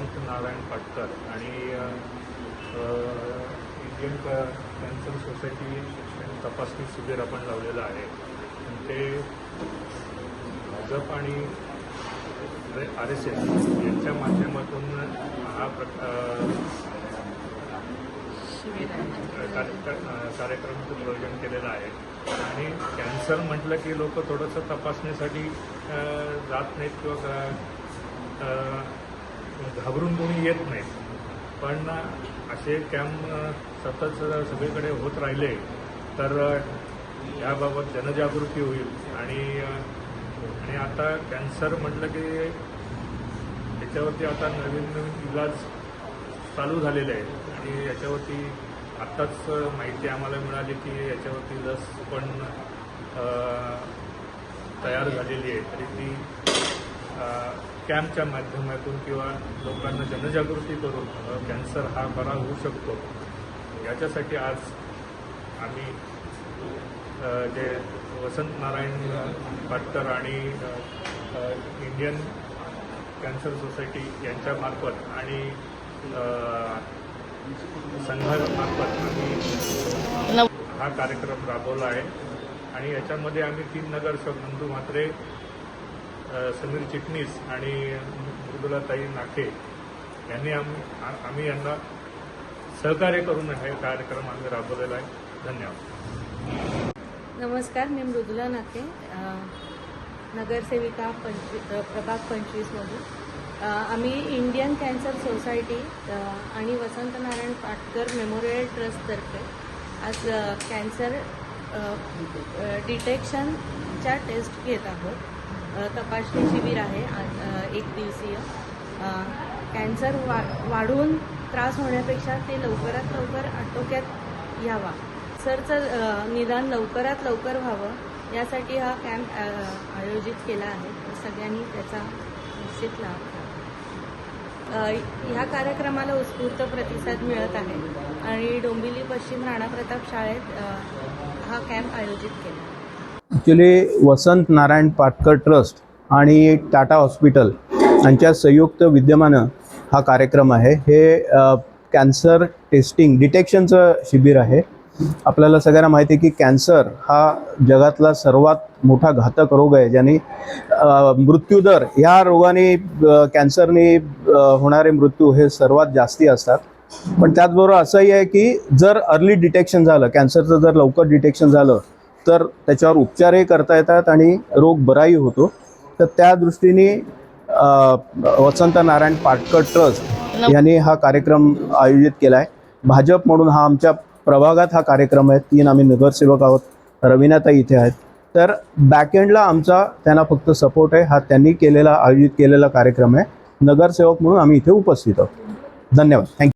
वसंत नारायण पाटकर आणि Indian cancer society शिक्षण तपासणी शिबिर आपण लावलेलं आहे. ते भाजप आणि RSS यांच्या माध्यमातून हा कार्यक्रमाचं नियोजन केलेलं आहे. आणि कॅन्सर म्हटलं की लोक थोडंसं तपासणीसाठी जात नाहीत किंवा घाबरून कोणी येत नाहीत. पण असे कॅम्प सतत सगळीकडे होत राहिले तर याबाबत जनजागृती होईल. आणि आता कॅन्सर म्हटलं की त्याच्यावरती आता नवीन इलाज चालू झालेले आहेत. आणि याच्यावरती आत्ताच माहिती आम्हाला मिळाली की याच्यावरती लस पण तयार झालेली आहे. तरी ती कॅम्पच्या माध्यमातून किंवा लोकांना जनजागृती करून कॅन्सर हा बरा होऊ शकतो याच्यासाठी आज आम्ही जे वसंत नारायण पाटकर आणि इंडियन कॅन्सर सोसायटी यांच्यामार्फत आणि संघामार्फत आम्ही हा कार्यक्रम राबवला आहे. आणि याच्यामध्ये आम्ही 3 नगरसेवक नंदू म्हात्रे, समीर चिटणीस आणि मृदुलाताई नाके यांनी आम्ही यांना सहकार्य करून हे कार्यक्रम आम्ही राबवलेला आहे. धन्यवाद. नमस्कार, मी मृदुला नाके, नगरसेविका प्रभाग 25मधून. आम्ही इंडियन कॅन्सर सोसायटी आणि वसंत नारायण पाटकर मेमोरियल ट्रस्टतर्फे आज कॅन्सर डिटेक्शनच्या टेस्ट घेत आहोत. तपासणी शिबिर आहे आज 1 दिवसीय. कॅन्सर वाढून त्रास होण्यापेक्षा ते लवकरात लवकर आटोक्यात यावा, कॅन्सरचं निदान लवकरात लवकर व्हावं यासाठी हा कॅम्प आयोजित केला आहे. सगळ्यांनी त्याचा निश्चित लाभ घ्यावा. ह्या कार्यक्रमाला उत्स्फूर्त प्रतिसाद मिळत आहे आणि डोंबिवली पश्चिम राणा प्रताप शाळेत हा कॅम्प आयोजित केला. ॲक्च्युली वसंत नारायण पाटकर ट्रस्ट आणि टाटा हॉस्पिटल यांच्या संयुक्त विद्यमानं हा कार्यक्रम आहे. हे कॅन्सर टेस्टिंग डिटेक्शनचं शिबिर आहे. आपल्याला सगळ्यांना माहिती आहे की कॅन्सर हा जगातला सर्वात मोठा घातक रोग आहे, ज्याने मृत्यूदर ह्या रोगाने कॅन्सरने होणारे मृत्यू हे सर्वात जास्ती असतात. पण त्याचबरोबर असंही आहे की जर अर्ली डिटेक्शन झालं, कॅन्सरचं जर लवकर डिटेक्शन झालं तर त्याच्यावर उपचारही करता येतात आणि रोग बराही होतो. तर त्या दृष्टीने वसंत नारायण पाटकर ट्रस्ट यांनी हा कार्यक्रम आयोजित केला आहे. भाजप म्हणून हा आमच्या प्रभागात हा कार्यक्रम आहे. 3 आम्ही नगरसेवक आहोत. रवीनाताई इथे आहेत. तर बॅकएंडला आमचा त्यांना फक्त सपोर्ट आहे. हा त्यांनी आयोजित केलेला कार्यक्रम आहे. नगरसेवक म्हणून आम्ही इथे उपस्थित आहोत. धन्यवाद. थँक्यू.